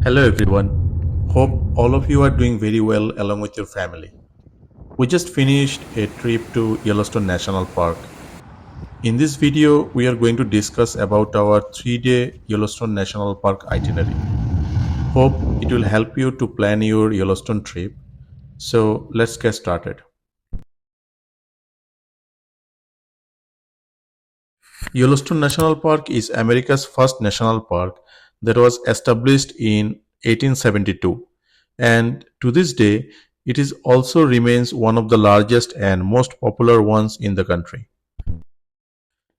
Hello everyone. Hope all of you are doing very well along with your family. We just finished a trip to Yellowstone National Park. In this video, we are going to discuss about our 3-day Yellowstone National Park itinerary. Hope it will help you to plan your Yellowstone trip. So let's get started. Yellowstone National Park is America's first national park that was established in 1872, and to this day it is also remains one of the largest and most popular ones in the country.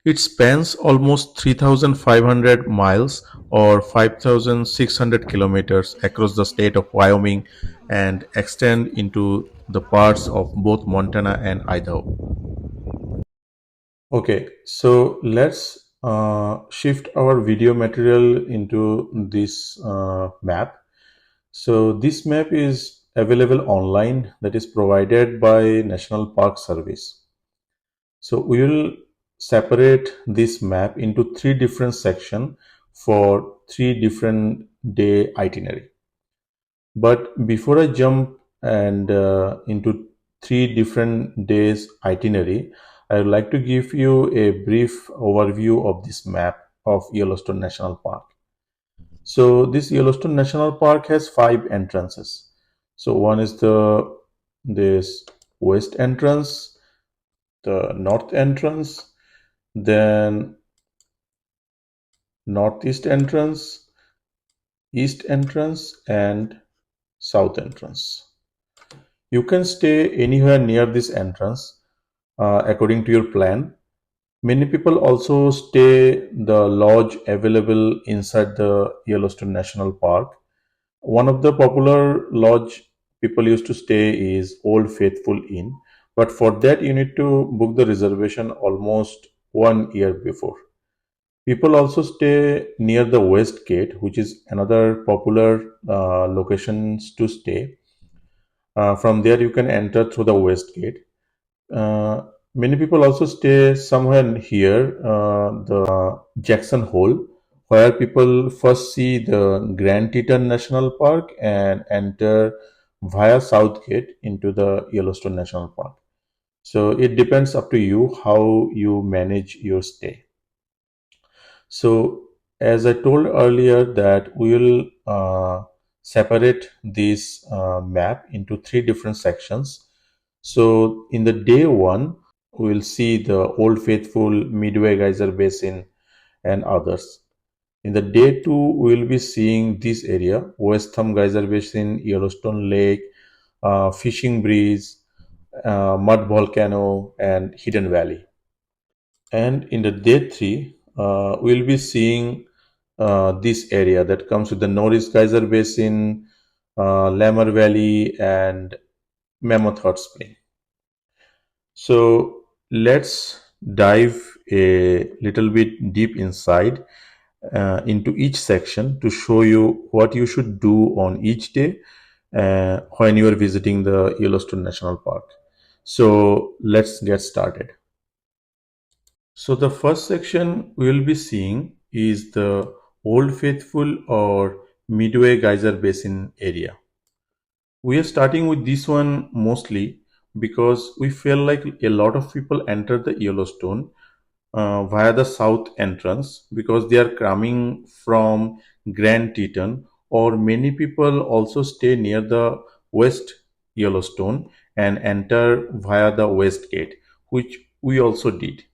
It spans almost 3,500 miles or 5,600 kilometers across the state of Wyoming and extend into the parts of both Montana and Idaho. Okay, so let's shift our video material into this map. So this map is available online, that is provided by National Park Service. So we will separate this map into three different sections for three different day itinerary. But before I jump and into three different days itinerary, I would like to give you a brief overview of this map of Yellowstone National Park. So this Yellowstone National Park has five entrances. So one is this west entrance, the north entrance, then northeast entrance, east entrance, and south entrance. You can stay anywhere near this entrance according to your plan. Many people also stay the lodge available inside the Yellowstone National Park. One of the popular lodge people used to stay is Old Faithful Inn, but for that you need to book the reservation almost 1 year before. People also stay near the West Gate, which is another popular locations to stay. From there you can enter through the West Gate. Many people also stay somewhere here, the Jackson Hole, where people first see the Grand Teton National Park and enter via South Gate into the Yellowstone National Park. So it depends up to you how you manage your stay. So as I told earlier that we will separate this map into three different sections. So in the day one, we will see the Old Faithful, Midway Geyser Basin, and others. In the day two, we will be seeing this area: West Thumb Geyser Basin, Yellowstone Lake, Fishing Breeze, Mud Volcano, and Hidden Valley. And in the day three, we'll be seeing this area that comes with the Norris Geyser Basin, Lamar Valley, and Mammoth Hot Spring. So let's dive a little bit deep inside into each section to show you what you should do on each day when you are visiting the Yellowstone National Park. So let's get started. So the first section we will be seeing is the Old Faithful or Midway Geyser Basin area. We are starting with this one mostly because we feel like a lot of people enter the Yellowstone via the south entrance because they are coming from Grand Teton, or many people also stay near the West Yellowstone and enter via the West Gate, which we also did.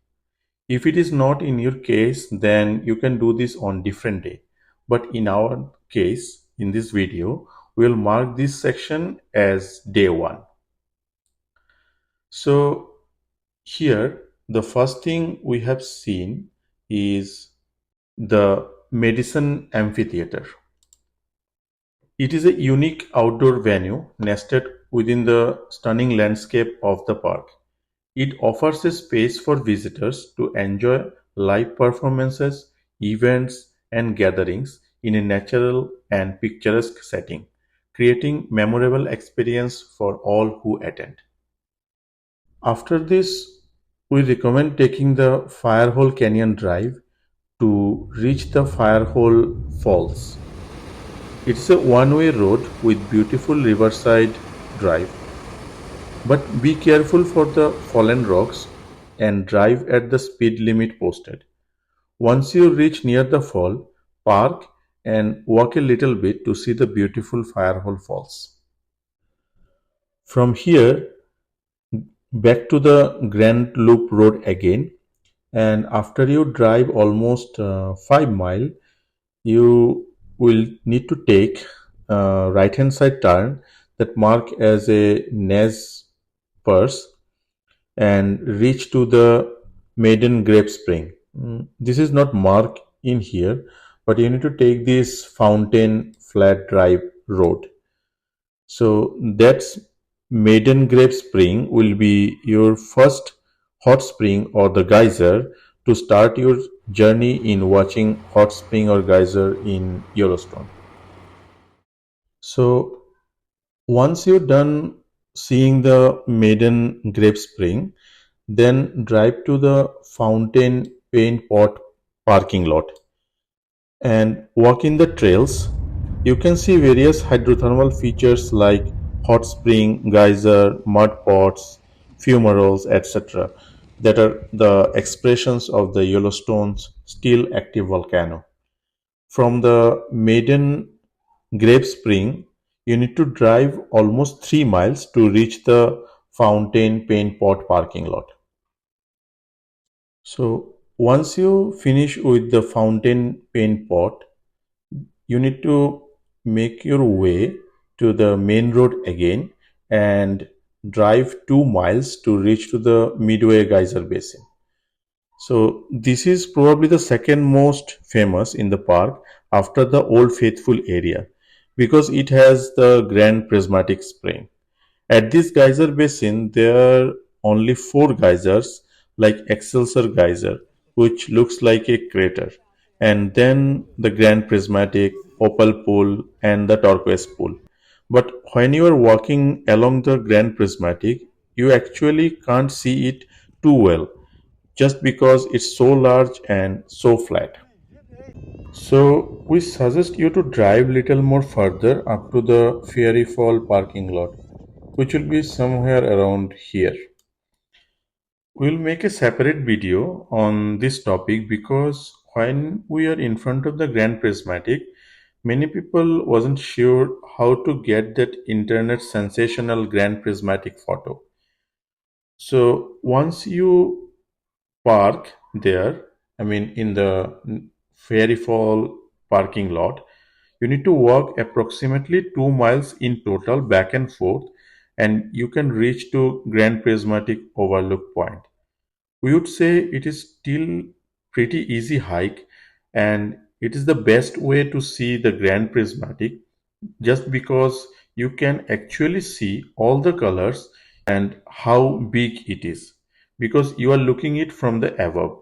If it is not in your case, then you can do this on different day. But in our case, in this video, we'll mark this section as day one. So here, the first thing we have seen is the Medicine Amphitheater. It is a unique outdoor venue nested within the stunning landscape of the park. It offers a space for visitors to enjoy live performances, events, and gatherings in a natural and picturesque setting, creating memorable experience for all who attend. After this, we recommend taking the Firehole Canyon Drive to reach the Firehole Falls. It's a one-way road with beautiful riverside drive, but be careful for the fallen rocks and drive at the speed limit posted. Once you reach near the fall, park and walk a little bit to see the beautiful Firehole Falls. From here, back to the Grand Loop Road again, and after you drive almost 5 mile, you will need to take a right hand side turn that mark as a Nez Perce and reach to the Maiden Grape Spring. This is not marked in here, but you need to take this Fountain Flat Drive road. So that's Maiden Grape Spring will be your first hot spring or the geyser to start your journey in watching hot spring or geyser in Yellowstone. So once you're done seeing the Maiden Grape Spring, then drive to the Fountain Paint Pot parking lot and walk in the trails. You can see various hydrothermal features like hot spring, geyser, mud pots, fumaroles, etc. that are the expressions of the Yellowstone's still active volcano. From the Maiden Grape Spring, you need to drive almost 3 miles to reach the Fountain Paint Pot parking lot. So once you finish with the fountain pen pot, you need to make your way to the main road again and drive 2 miles to reach to the Midway Geyser Basin. So this is probably the second most famous in the park after the Old Faithful area because it has the Grand Prismatic Spring. At this geyser basin, there are only four geysers, like Excelsior Geyser, which looks like a crater, and then the Grand Prismatic, Opal Pool, and the Turquoise Pool. But when you are walking along the Grand Prismatic, you actually can't see it too well, just because it's so large and so flat. So we suggest you to drive little more further up to the Fairy Fall parking lot, which will be somewhere around here. We'll make a separate video on this topic because when we are in front of the Grand Prismatic, many people wasn't sure how to get that internet sensational Grand Prismatic photo. So once you park there, I mean in the Fairy Fall parking lot, you need to walk approximately 2 miles in total back and forth and you can reach to Grand Prismatic Overlook Point. We would say it is still pretty easy hike and it is the best way to see the Grand Prismatic just because you can actually see all the colors and how big it is because you are looking it from the above.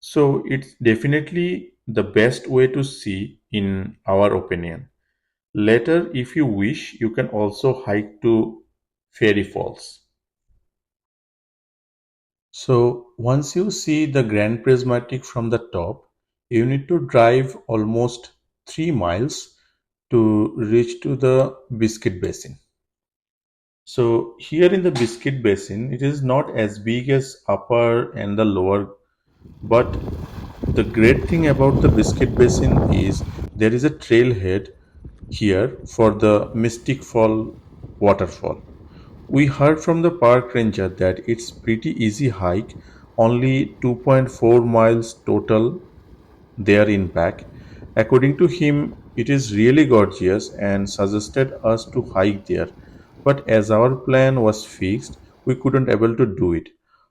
So it's definitely the best way to see in our opinion. Later, if you wish, you can also hike to Fairy Falls. So once you see the Grand Prismatic from the top, you need to drive almost 3 miles to reach to the Biscuit Basin. So here in the Biscuit Basin, it is not as big as upper and the lower, but the great thing about the Biscuit Basin is there is a trailhead here for the Mystic Fall waterfall. We heard from the park ranger that it's pretty easy hike, only 2.4 miles total there in back. According to him, it is really gorgeous and suggested us to hike there. But as our plan was fixed, we couldn't able to do it.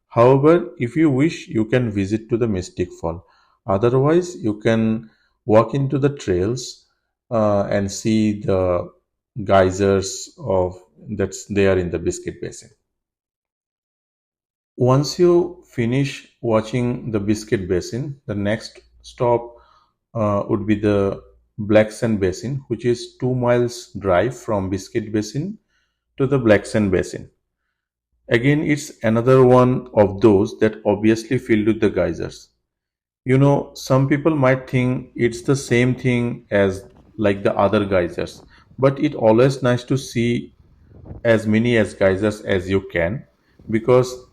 However, if you wish, you can visit to the Mystic Fall. Otherwise, you can walk into the trails and see the geysers of that's there in the Biscuit Basin. Once you finish watching the Biscuit Basin, the next stop would be the Black Sand Basin, which is 2 miles drive from Biscuit Basin to the Black Sand Basin. Again, it's another one of those that obviously filled with the geysers. You know, some people might think it's the same thing as like the other geysers, but it always nice to see as many as geysers as you can, because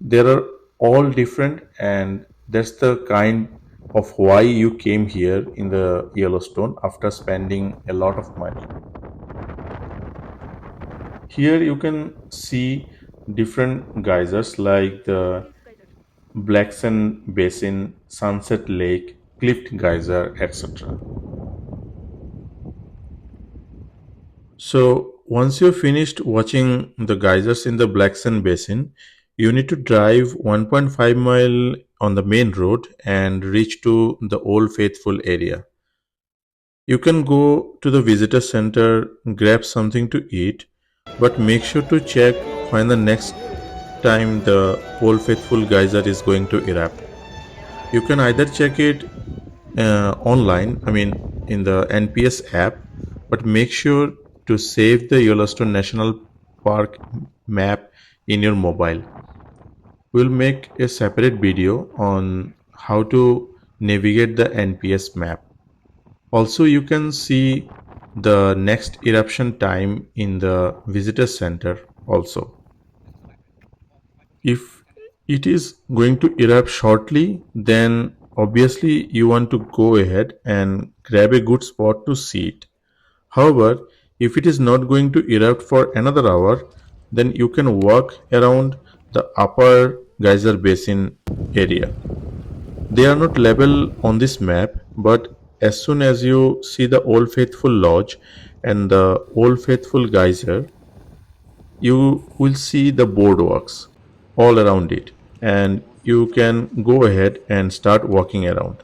they are all different, and that's the kind of why you came here in the Yellowstone after spending a lot of money. Here you can see different geysers like the Blackson Basin, Sunset Lake, Cliff Geyser, etc. So once you're finished watching the geysers in the Blackson Basin, you need to drive 1.5 mile on the main road and reach to the Old Faithful area. You can go to the visitor center, grab something to eat, but make sure to check when the next time the Old Faithful geyser is going to erupt. You can either check it online, I mean in the NPS app, but make sure to save the Yellowstone National Park map in your mobile. We'll make a separate video on how to navigate the NPS map. Also, you can see the next eruption time in the visitor center also. If it is going to erupt shortly, then obviously you want to go ahead and grab a good spot to see it. However, if it is not going to erupt for another hour, then you can walk around the upper geyser basin area. They are not labeled on this map, but as soon as you see the Old Faithful Lodge and the Old Faithful Geyser, you will see the boardwalks all around it, and you can go ahead and start walking around.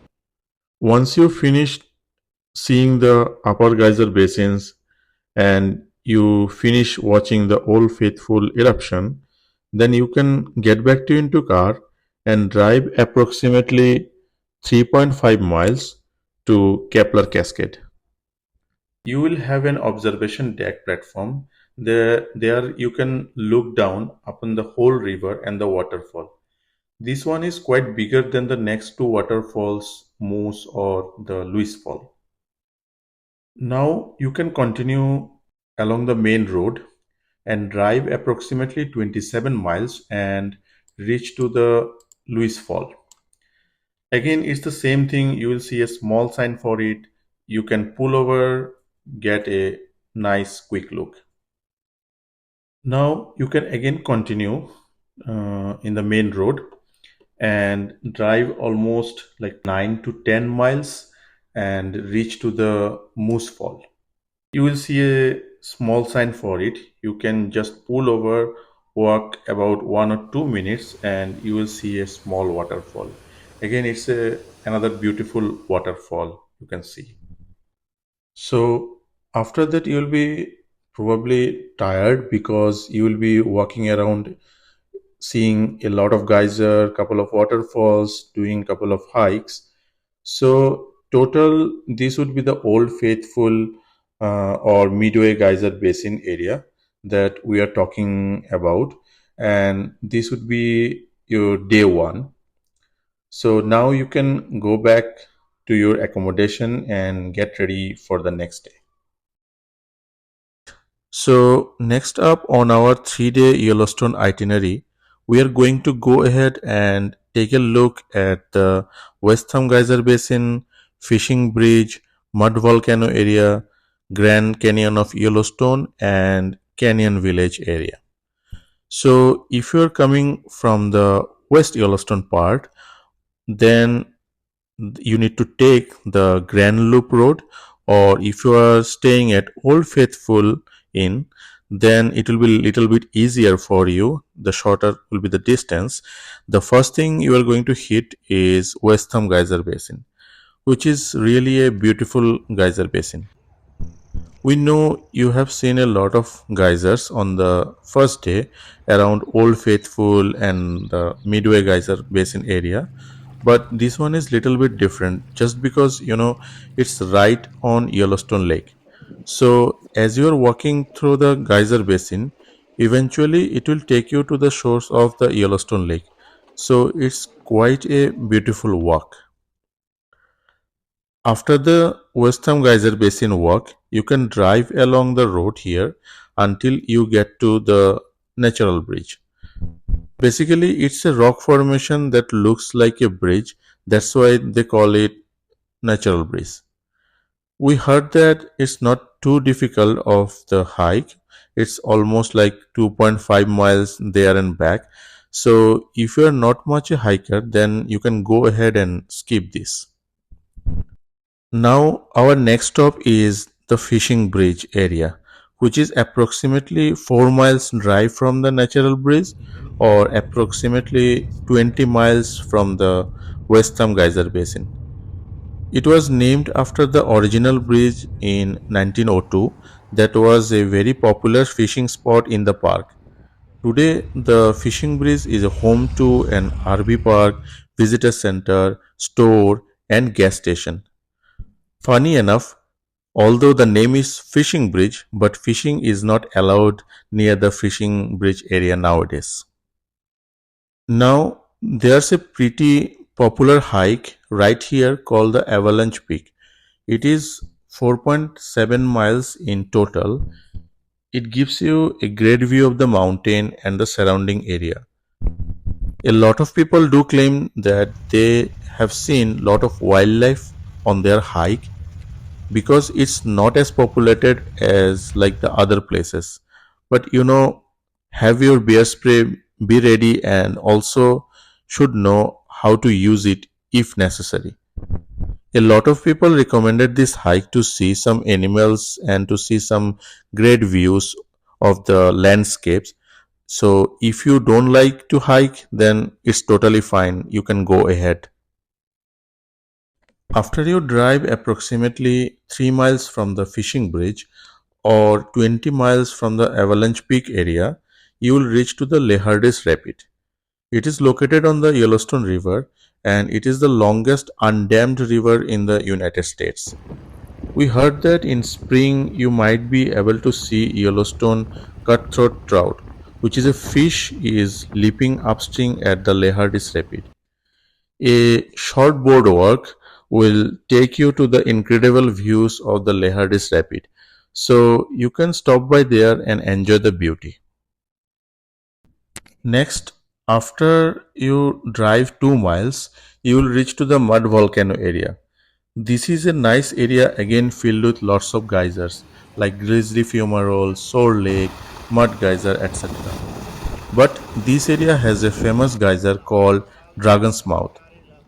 Once you finish seeing the upper geyser basins and you finish watching the Old Faithful eruption, then you can get back to into car and drive approximately 3.5 miles to Kepler Cascade. You will have an observation deck platform. There you can look down upon the whole river and the waterfall. This one is quite bigger than the next two waterfalls, Moose or the Louis Fall. Now you can continue along the main road and drive approximately 27 miles and reach to the Louis Fall. Again, it's the same thing. You will see a small sign for it. You can pull over, get a nice quick look. Now you can again continue in the main road and drive almost like 9 to 10 miles and reach to the Moose Fall. You will see a small sign for it. You can just pull over, walk about 1 or 2 minutes, and you will see a small waterfall. Again, it's another beautiful waterfall you can see. So after that, you'll be probably tired because you will be walking around, seeing a lot of geyser, couple of waterfalls, doing couple of hikes. So total, this would be the Old Faithful or Midway Geyser Basin area that we are talking about, and this would be your day one. So now you can go back to your accommodation and get ready for the next day. So next up on our 3-day Yellowstone itinerary, we are going to go ahead and take a look at the West Thumb Geyser Basin, Fishing Bridge, Mud Volcano area, Grand Canyon of Yellowstone, and Canyon Village area. So if you're coming from the West Yellowstone part, then you need to take the Grand Loop Road, or if you are staying at Old Faithful Inn, then it will be little bit easier for you. The shorter will be the distance. The first thing you are going to hit is West Thumb Geyser Basin, which is really a beautiful geyser basin. We know you have seen a lot of geysers on the first day around Old Faithful and the Midway Geyser Basin area, but this one is little bit different just because it's right on Yellowstone Lake. So as you are walking through the geyser basin, eventually it will take you to the shores of the Yellowstone Lake. So it's quite a beautiful walk. After the Western Geyser Basin walk, you can drive along the road here until you get to the natural bridge. Basically, it's a rock formation that looks like a bridge. That's why they call it natural bridge. We heard that it's not too difficult of the hike. It's almost like 2.5 miles there and back. So if you're not much a hiker, then you can go ahead and skip this. Now our next stop is the fishing bridge area, which is approximately 4 miles drive from the natural bridge or approximately 20 miles from the Western Geyser Basin. It was named after the original bridge in 1902 that was a very popular fishing spot in the park. Today, the fishing bridge is a home to an RV park, visitor center, store, and gas station. Funny enough, although the name is fishing bridge, but fishing is not allowed near the fishing bridge area nowadays. Now, there's a pretty popular hike right here called the Avalanche Peak. It is 4.7 miles in total. It gives you a great view of the mountain and the surrounding area. A lot of people do claim that they have seen lot of wildlife on their hike because it's not as populated as like the other places. But have your bear spray, be ready, and also should know how to use it if necessary. A lot of people recommended this hike to see some animals and to see some great views of the landscapes. So if you don't like to hike, then it's totally fine. You can go ahead. After you drive approximately 3 miles from the fishing bridge or 20 miles from the Avalanche Peak area, you will reach to the Lehardis Rapid. It is located on the Yellowstone River and it is the longest undammed river in the United States. We heard that in spring you might be able to see Yellowstone cutthroat trout, which is a fish is leaping upstream at the Lehardis Rapid. A short boardwalk will take you to the incredible views of the Lehardis Rapid. So you can stop by there and enjoy the beauty. Next, after you drive 2 miles, you will reach to the Mud Volcano area. This is a nice area again filled with lots of geysers like Grizzly Fumarole, Soar Lake, Mud Geyser, etc. But this area has a famous geyser called Dragon's Mouth.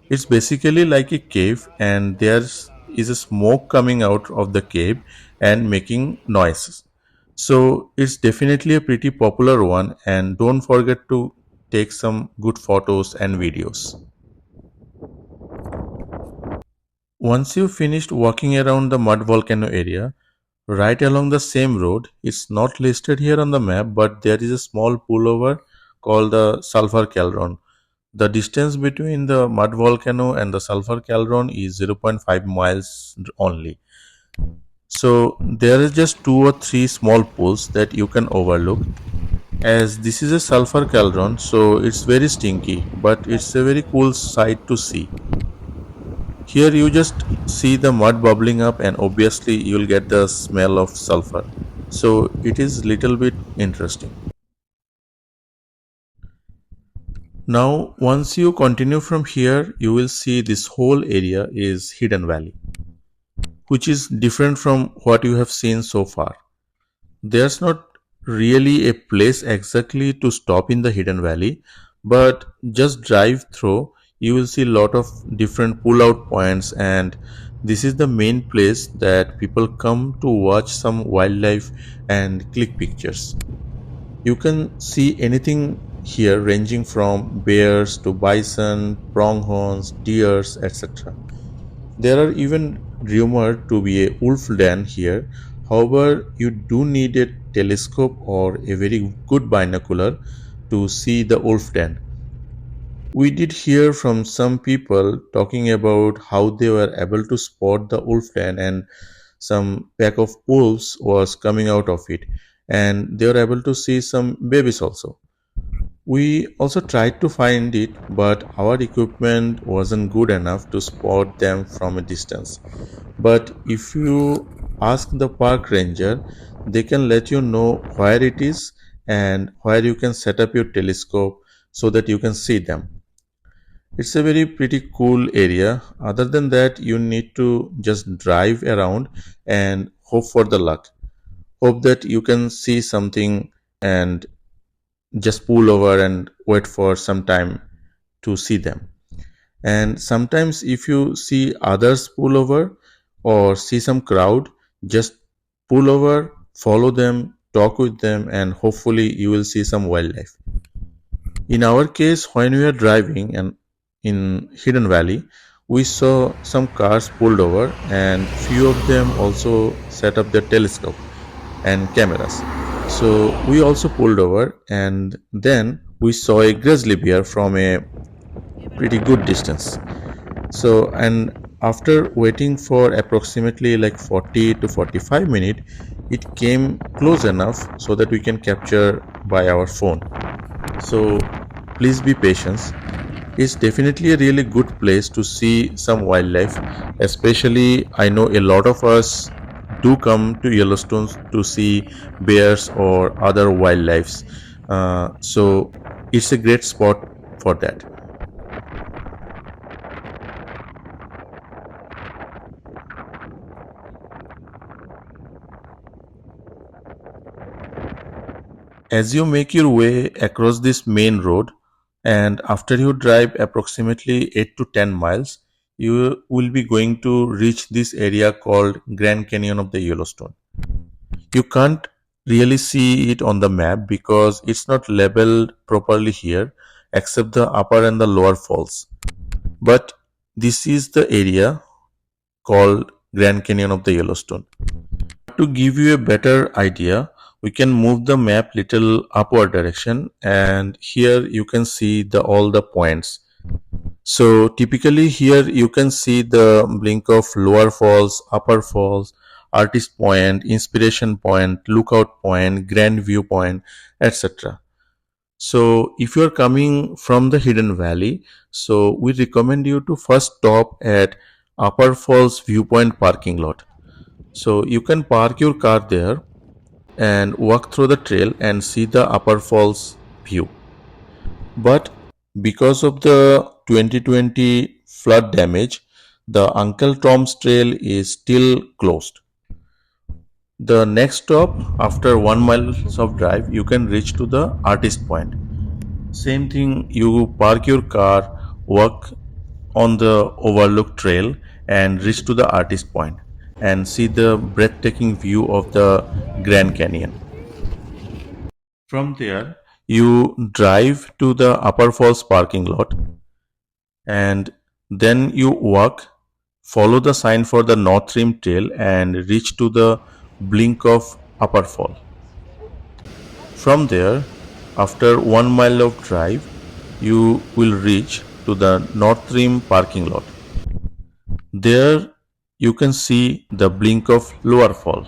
It's basically like a cave and there is a smoke coming out of the cave and making noises. So it's definitely a pretty popular one and don't forget to take some good photos and videos. Once you finished walking around the mud volcano area, right along the same road, it's not listed here on the map, but there is a small pullover called the Sulphur Caldron. The distance between the mud volcano and the sulphur caldron is 0.5 miles only. So there is just two or three small pools that you can overlook. As this is a sulphur caldron, so it's very stinky, but it's a very cool sight to see. Here you just see the mud bubbling up and obviously you'll get the smell of sulphur. So it is little bit interesting. Now, once you continue from here, you will see this whole area is Hidden Valley, which is different from what you have seen so far. There's not really a place exactly to stop in the Hidden Valley, but just drive through, you will see a lot of different pull-out points, and this is the main place that people come to watch some wildlife and click pictures. You can see anything here ranging from bears to bison, pronghorns, deers, etc. There are even rumored to be a wolf den here. However, you do need a telescope or a very good binocular to see the wolf den. We did hear from some people talking about how they were able to spot the wolf den and some pack of wolves was coming out of it and they were able to see some babies also. We also tried to find it, but our equipment wasn't good enough to spot them from a distance. But if you ask the park ranger, they can let you know where it is and where you can set up your telescope so that you can see them. It's a very pretty cool area. Other than that, you need to just drive around and hope for the luck. Hope that you can see something and just pull over and wait for some time to see them. And sometimes if you see others pull over or see some crowd, just pull over, follow them, talk with them, and hopefully you will see some wildlife. In our case, when we were driving and in Hidden Valley, we saw some cars pulled over and few of them also set up their telescope and cameras. So we also pulled over and then we saw a grizzly bear from a pretty good distance. So and after waiting for approximately like 40 to 45 minutes, it came close enough so that we can capture by our phone. So please be patient. It's definitely a really good place to see some wildlife. Especially, I know a lot of us do come to Yellowstone to see bears or other wildlife. So it's a great spot for that. As you make your way across this main road, and after you drive approximately 8 to 10 miles, you will be going to reach this area called Grand Canyon of the Yellowstone. You can't really see it on the map because it's not labeled properly here except the upper and the lower falls. But this is the area called Grand Canyon of the Yellowstone. To give you a better idea, we can move the map little upward direction and here you can see all the points. So typically here you can see the blink of lower falls, upper falls, artist point, inspiration point, lookout point, grand view point, etc. So if you are coming from the Hidden Valley, so we recommend you to first stop at Upper Falls Viewpoint parking lot. So you can park your car there and walk through the trail and see the Upper Falls view. But because of the 2020 flood damage, the Uncle Tom's Trail is still closed. The next stop, after 1 mile of drive, you can reach to the Artist Point. Same thing, you park your car, walk on the overlook trail and reach to the Artist Point and see the breathtaking view of the Grand Canyon. From there, you drive to the Upper Falls parking lot and then you walk, follow the sign for the North Rim Trail and reach to the blink of Upper Fall. From there, after 1 mile of drive, you will reach to the North Rim parking lot. There you can see the blink of Lower Fall.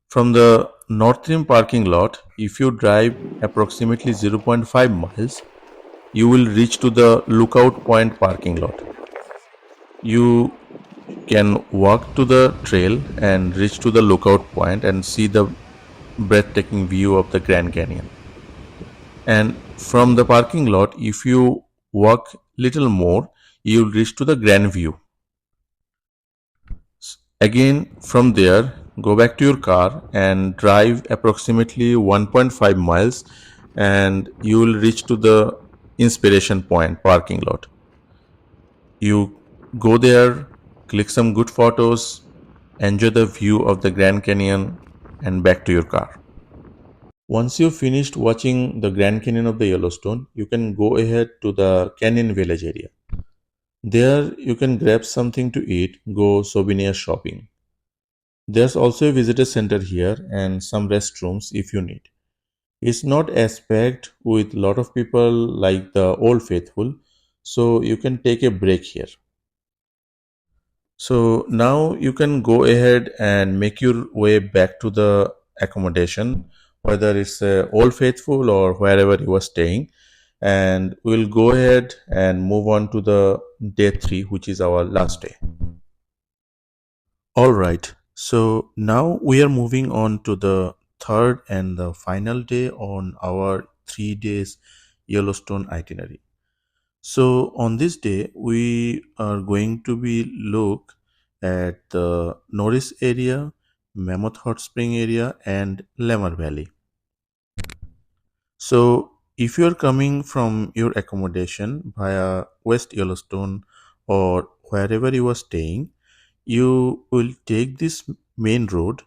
From the North Rim parking lot, if you drive approximately 0.5 miles, you will reach to the Lookout Point parking lot. You can walk to the trail and reach to the Lookout Point and see the breathtaking view of the Grand Canyon. And from the parking lot, if you walk little more, you will reach to the Grand View. Again, from there, go back to your car and drive approximately 1.5 miles and you will reach to the Inspiration Point parking lot. You go there, click some good photos, enjoy the view of the Grand Canyon and back to your car. Once you've finished watching the Grand Canyon of the Yellowstone, you can go ahead to the Canyon Village area. There you can grab something to eat, go souvenir shopping. There's also a visitor center here and some restrooms if you need. It's not as packed with a lot of people like the Old Faithful, so you can take a break here. So now you can go ahead and make your way back to the accommodation whether it's Old Faithful or wherever you are staying. And we'll go ahead and move on to the day 3, which is our last day. All right. So now we are moving on to the third and the final day on our 3 days Yellowstone itinerary. So on this day, we are going to be look at the Norris area, Mammoth Hot Spring area, and Lamar Valley. So if you are coming from your accommodation via West Yellowstone or wherever you are staying, you will take this main road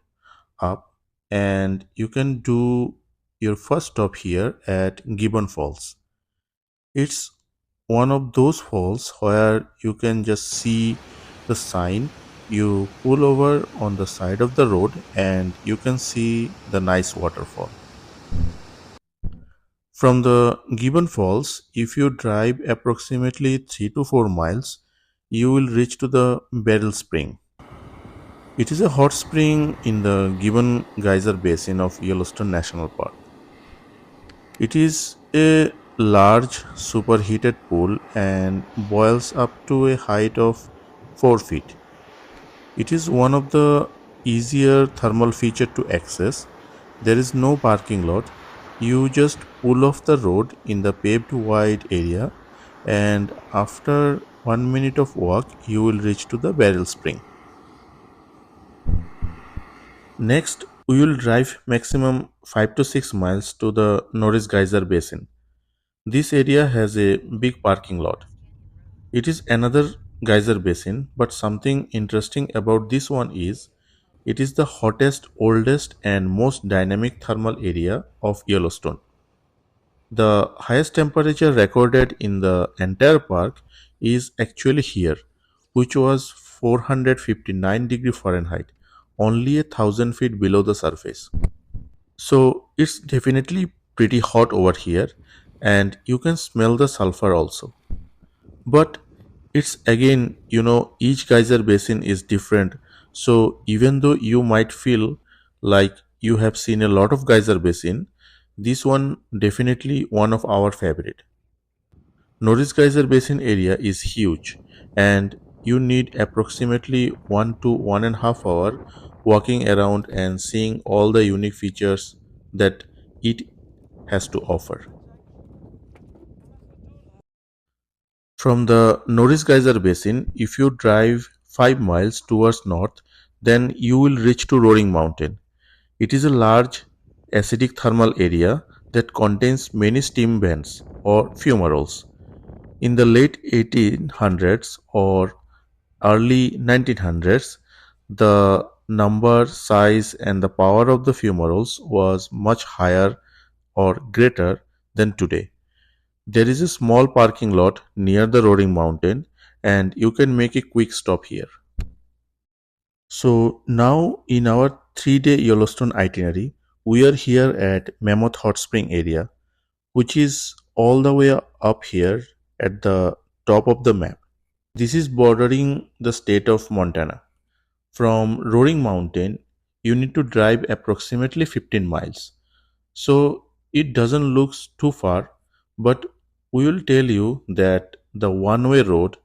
up and you can do your first stop here at Gibbon Falls. It's one of those falls where you can just see the sign. You pull over on the side of the road and you can see the nice waterfall. From the Gibbon Falls, if you drive approximately 3 to 4 miles, you will reach to the Beryl Spring. It is a hot spring in the Gibbon Geyser Basin of Yellowstone National Park. It is a large superheated pool and boils up to a height of 4 feet. It is one of the easier thermal feature to access. There is no parking lot. You just pull off the road in the paved wide area and after 1 minute of walk you will reach to the Beryl Spring. Next, we will drive maximum 5 to 6 miles to the Norris Geyser Basin. This area has a big parking lot. It is another geyser basin, but something interesting about this one is it is the hottest, oldest, and most dynamic thermal area of Yellowstone. The highest temperature recorded in the entire park is actually here, which was 459 degree Fahrenheit, only 1,000 feet below the surface. So it's definitely pretty hot over here, and you can smell the sulfur also. But it's again, each geyser basin is different. So even though you might feel like you have seen a lot of geyser basin, this one definitely one of our favorite. Norris Geyser Basin area is huge and you need approximately 1 to 1.5 hour walking around and seeing all the unique features that it has to offer. From the Norris Geyser Basin, if you drive 5 miles towards north, then you will reach to Roaring Mountain. It is a large acidic thermal area that contains many steam vents or fumaroles. In the late 1800s or early 1900s, the number, size, and the power of the fumaroles was much higher or greater than today. There is a small parking lot near the Roaring Mountain, and you can make a quick stop here. So, now in our 3 day Yellowstone itinerary, we are here at Mammoth Hot Spring area, which is all the way up here at the top of the map. This is bordering the state of Montana. From Roaring Mountain, you need to drive approximately 15 miles. So it doesn't look too far, but we will tell you that the one-way road,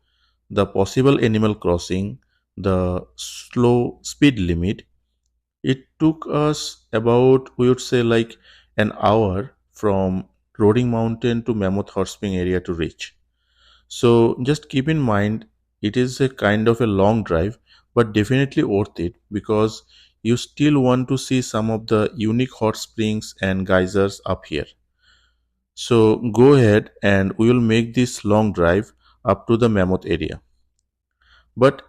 the possible animal crossing, the slow speed limit, it took us about, we would say, like an hour from Roaring Mountain to Mammoth Hot Spring area to reach. So just keep in mind, it is a kind of a long drive, but definitely worth it because you still want to see some of the unique hot springs and geysers up here. So go ahead and we will make this long drive up to the Mammoth area. But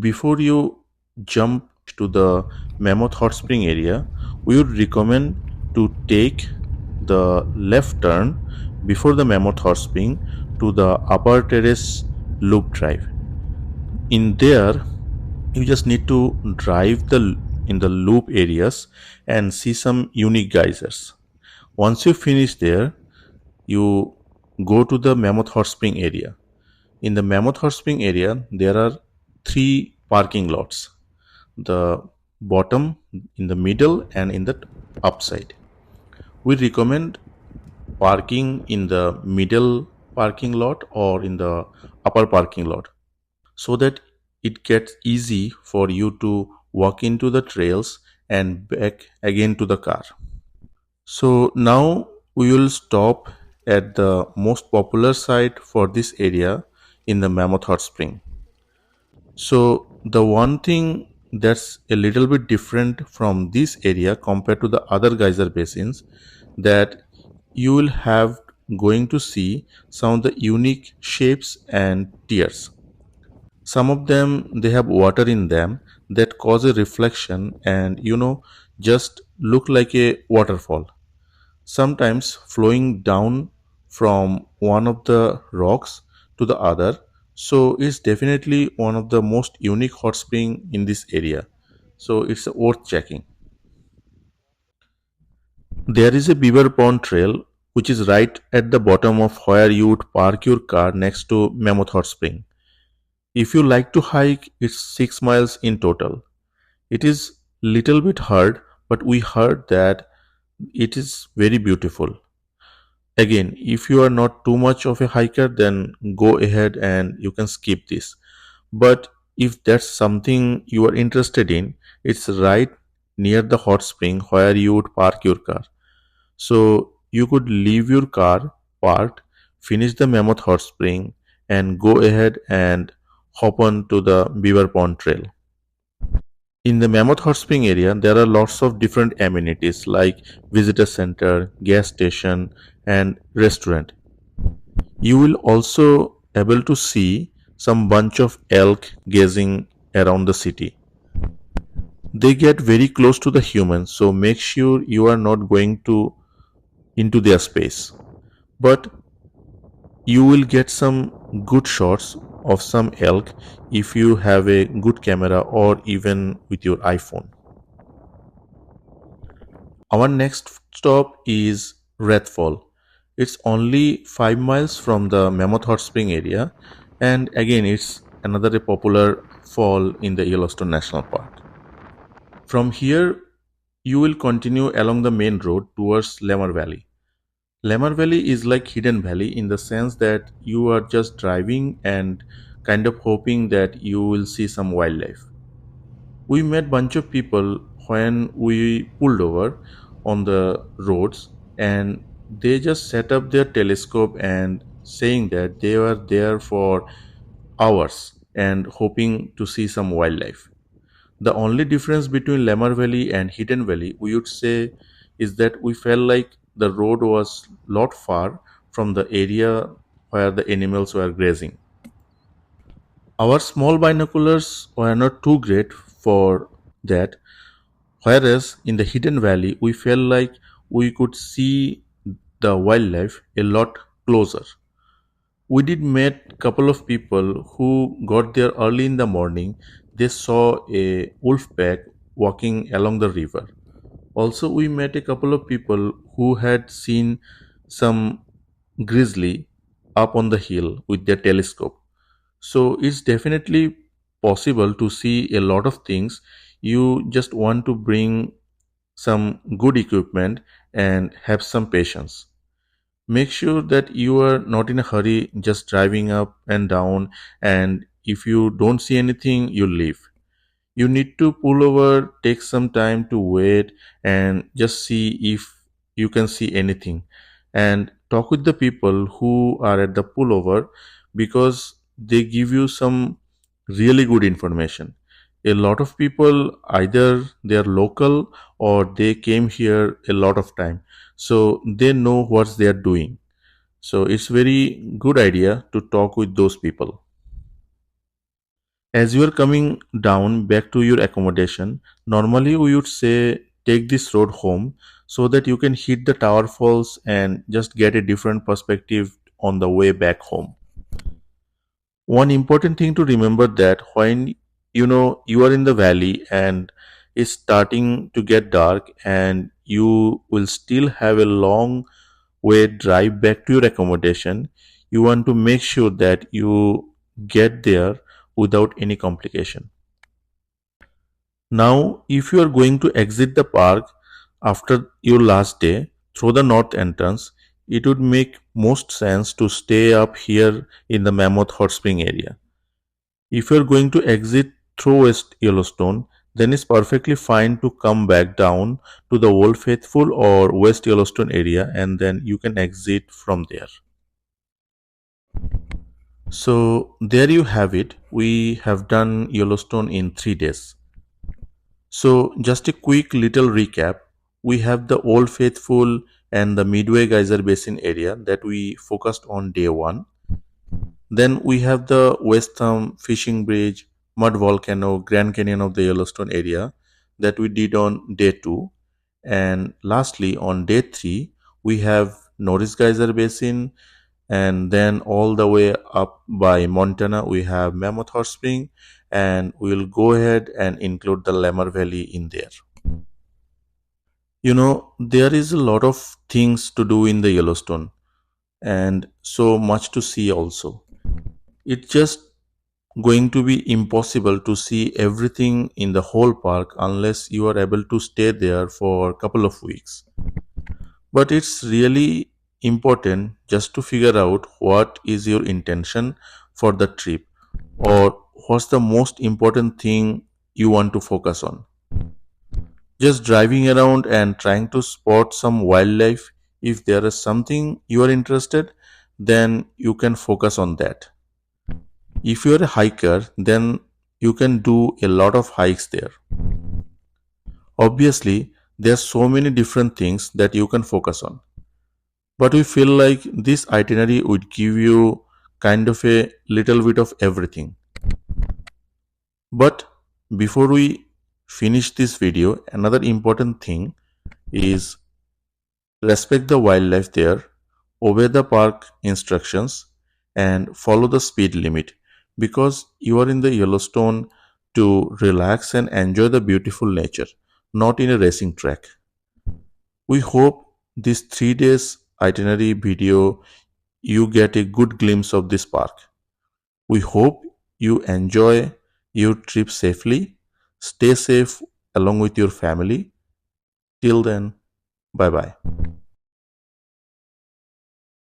before you jump to the Mammoth Hot Spring area, we would recommend to take the left turn before the Mammoth Hot Spring to the Upper Terrace Loop Drive. In there, you just need to drive in the loop areas and see some unique geysers. Once you finish there, you go to the Mammoth Hot Spring area. In the Mammoth Hot Spring area, there are 3 parking lots: the bottom, in the middle, and in the upside. We recommend parking in the middle parking lot or in the upper parking lot so that it gets easy for you to walk into the trails and back again to the car. So now we will stop at the most popular site for this area in the Mammoth Hot Spring. So the one thing that's a little bit different from this area compared to the other geyser basins, that you will have going to see some of the unique shapes and tears. Some of them they have water in them that cause a reflection and just look like a waterfall, sometimes flowing down from one of the rocks to the other. So it's definitely one of the most unique hot spring in this area. So it's worth checking. There is a beaver pond trail which is right at the bottom of where you would park your car next to Mammoth Hot Spring. If you like to hike, it's 6 miles in total. It is little bit hard, but we heard that it is very beautiful. Again, if you are not too much of a hiker, then go ahead and you can skip this. But if that's something you are interested in, it's right near the hot spring where you would park your car. So you could leave your car parked, finish the Mammoth Hot Spring, and go ahead and hop on to the Beaver Pond Trail. In the Mammoth Hot Spring area, there are lots of different amenities like visitor center, gas station, and restaurant. You will also able to see some bunch of elk gazing around the city. They get very close to the humans, so make sure you are not going to into their space. But you will get some good shots of some elk if you have a good camera or even with your iPhone. Our next stop is Rathfall. It's only 5 miles from the Mammoth Hot Spring area, and again it's another popular fall in the Yellowstone National Park. From here, you will continue along the main road towards Lamar Valley. Lamar Valley is like Hidden Valley in the sense that you are just driving and kind of hoping that you will see some wildlife. We met bunch of people when we pulled over on the roads, and they just set up their telescope and saying that they were there for hours and hoping to see some wildlife. The only difference between Lamar Valley and Hidden Valley, we would say, is that we felt like the road was lot far from the area where the animals were grazing. Our small binoculars were not too great for that, whereas in the Hidden Valley, we felt like we could see the wildlife a lot closer. We did meet couple of people who got there early in the morning. They saw a wolf pack walking along the river. Also, we met a couple of people who had seen some grizzly up on the hill with their telescope. So it's definitely possible to see a lot of things. You just want to bring some good equipment and have some patience. Make sure that you are not in a hurry just driving up and down, and if you don't see anything, you leave. You need to pull over, take some time to wait, and just see if you can see anything. And talk with the people who are at the pullover because they give you some really good information. A lot of people either they are local or they came here a lot of time, so they know what they are doing. So it's very good idea to talk with those people. As you are coming down back to your accommodation, normally we would say take this road home so that you can hit the tower falls and just get a different perspective on the way back home. One important thing to remember that when you are in the valley and it's starting to get dark and you will still have a long way drive back to your accommodation, you want to make sure that you get there without any complication. Now, if you are going to exit the park after your last day through the north entrance, it would make most sense to stay up here in the Mammoth Hot Spring area. If you're going to exit through West Yellowstone, then it's perfectly fine to come back down to the Old Faithful or West Yellowstone area, and then you can exit from there. So there you have it. We have done Yellowstone in 3 days. So just a quick little recap. We have the Old Faithful and the Midway Geyser Basin area that we focused on day 1. Then we have the West Thumb Fishing Bridge, Mud Volcano, Grand Canyon of the Yellowstone area that we did on day 2. And lastly, on day 3, we have Norris Geyser Basin, and then all the way up by Montana, we have Mammoth Hot Spring, and we'll go ahead and include the Lamar Valley in there. There is a lot of things to do in the Yellowstone, and so much to see also. It's just going to be impossible to see everything in the whole park unless you are able to stay there for a couple of weeks. But it's really important just to figure out what is your intention for the trip, or what's the most important thing you want to focus on. Just driving around and trying to spot some wildlife, if there is something you are interested, then you can focus on that. If you are a hiker, then you can do a lot of hikes there. Obviously, there are so many different things that you can focus on. But we feel like this itinerary would give you kind of a little bit of everything. But before we finish this video, another important thing is respect the wildlife there, obey the park instructions, and follow the speed limit, because you are in the Yellowstone to relax and enjoy the beautiful nature, not in a racing track. We hope this 3 days itinerary video you get a good glimpse of this park. We hope you enjoy your trip safely. Stay safe along with your family. Till then, bye bye.